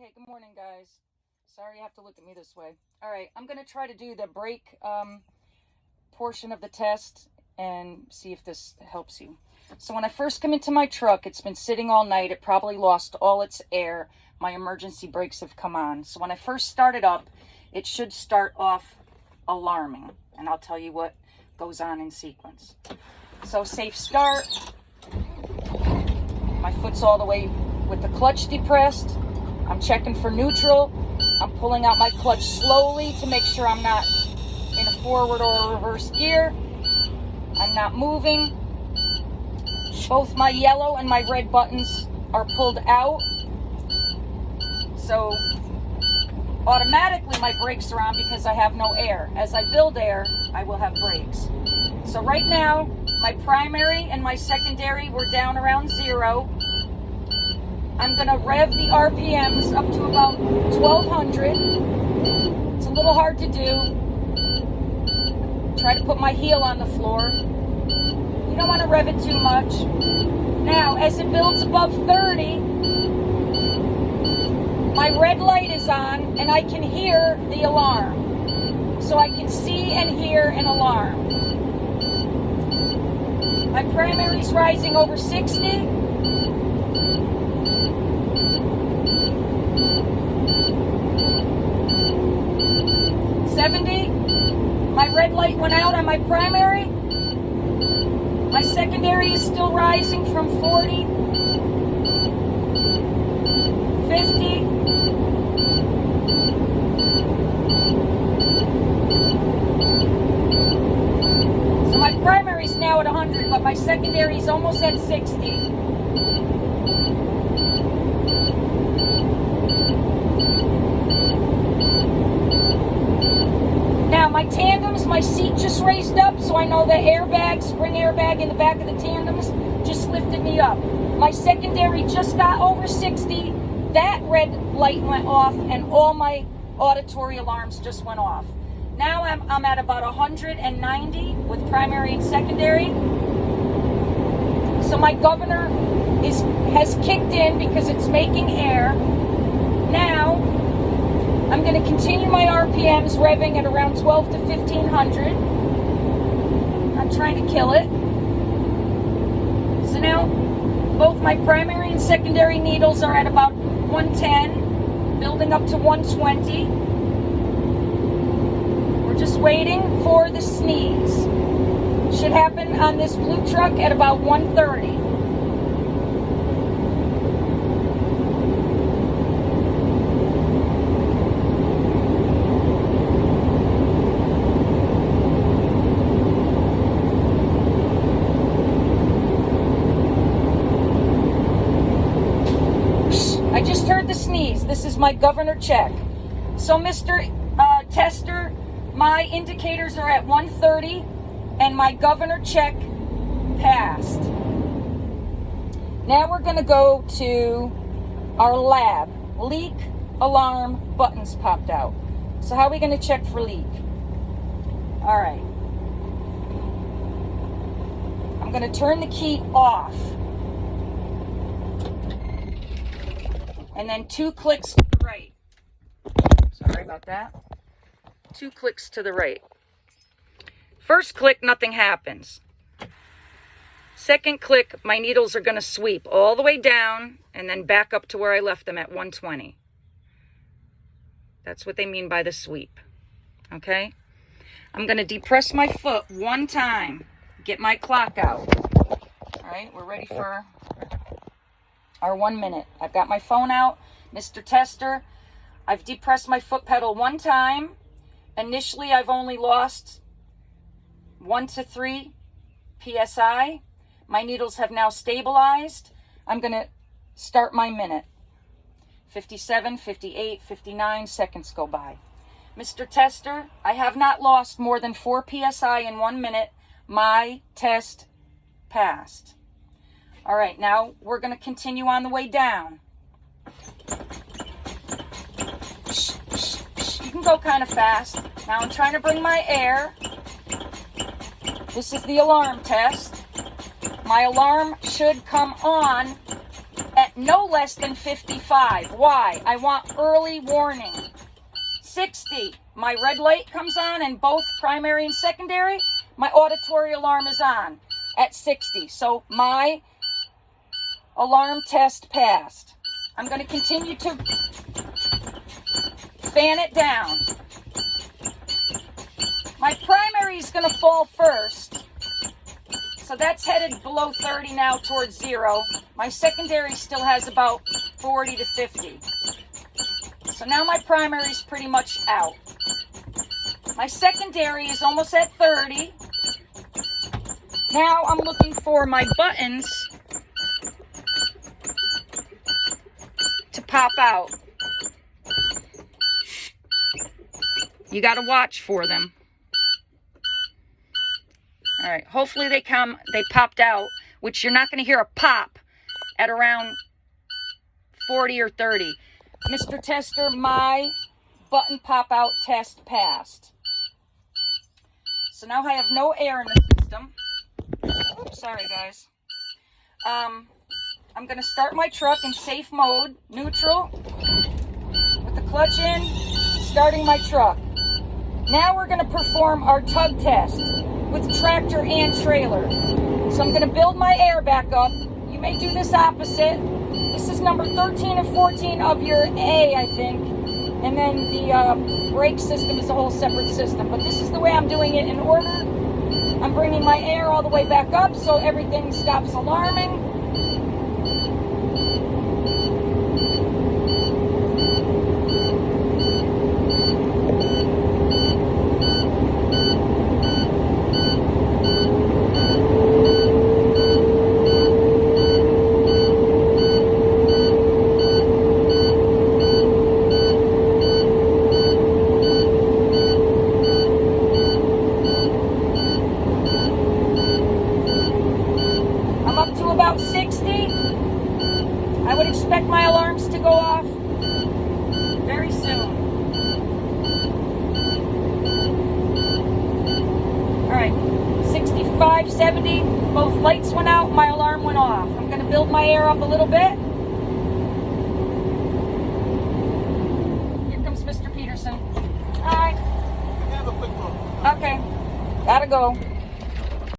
Okay, good morning, guys. Sorry you have to look at me this way. All right, I'm going to try to do the brake portion of the test and see if this helps you. So when I first come into my truck, it's been sitting all night. It probably lost all its air. My emergency brakes have come on. So when I first start it up, it should start off alarming. And I'll tell you what goes on in sequence. So safe start. My foot's all the way with the clutch depressed. I'm checking for neutral. I'm pulling out my clutch slowly to make sure I'm not in a forward or a reverse gear. I'm not moving. Both my yellow and my red buttons are pulled out. So automatically my brakes are on because I have no air. As I build air, I will have brakes. So right now, my primary and my secondary were down around 0. I'm going to rev the RPMs up to about 1200. It's a little hard to do. Try to put my heel on the floor. You don't want to rev it too much. Now, as it builds above 30, my red light is on and I can hear the alarm. So I can see and hear an alarm. My primary's rising over 60. 70. My red light went out on my primary. My secondary is still rising from 40. 50. So my primary is now at 100, but my secondary is almost at 60. Now my tandems, my seat just raised up, so I know the airbag, spring airbag in the back of the tandems just lifted me up. My secondary just got over 60. That red light went off and all my auditory alarms just went off. Now I'm at about 190 with primary and secondary. So my governor has kicked in because it's making air. Now I'm going to continue my RPMs revving at around 12 to 1500. I'm trying to kill it. So now both my primary and secondary needles are at about 110, building up to 120. We're just waiting for the sneeze. Should happen on this blue truck at about 130. I just heard the sneeze. This is my governor check. So Mr. Tester, my indicators are at 130 and my governor check passed. Now we're going to go to our lab. Leak, alarm, buttons popped out. So how are we going to check for leak? All right. I'm going to turn the key off. And then 2 clicks to the right. Sorry about that. 2 clicks to the right. First click, nothing happens. Second click, my needles are going to sweep all the way down and then back up to where I left them at 120. That's what they mean by the sweep. Okay? I'm going to depress my foot 1 time. Get my clock out. All right, we're ready for our 1 minute. I've got my phone out. Mr. Tester, I've depressed my foot pedal 1 time. Initially, I've only lost 1 to 3 PSI. My needles have now stabilized. I'm going to start my minute. 57, 58, 59 seconds go by. Mr. Tester, I have not lost more than 4 PSI in 1 minute. My test passed. All right, now we're going to continue on the way down. You can go kind of fast. Now I'm trying to bring my air. This is the alarm test. My alarm should come on at no less than 55. Why? I want early warning. 60, my red light comes on in both primary and secondary. My auditory alarm is on at 60. So my alarm test passed. I'm going to continue to fan it down. My primary is going to fall first. So that's headed below 30 now towards 0. My secondary still has about 40 to 50. So now my primary is pretty much out. My secondary is almost at 30. Now I'm looking for my buttons to pop out. You got to watch for them. All right, hopefully they popped out, which you're not going to hear a pop at around 40 or 30. Mr. Tester, my button pop out test passed. So now I have no air in the system. Oops, sorry guys. I'm going to start my truck in safe mode, neutral, with the clutch in, starting my truck. Now we're going to perform our tug test with tractor and trailer. So I'm going to build my air back up. You may do this opposite. This is number 13 and 14 of your A, I think. And then the brake system is a whole separate system. But this is the way I'm doing it in order. I'm bringing my air all the way back up so everything stops alarming. About 60. I would expect my alarms to go off very soon. All right, 65, 70, both lights went out, my alarm went off. I'm going to build my air up a little bit. Here comes Mr. Peterson. All right. I have a quick one. Okay, gotta go.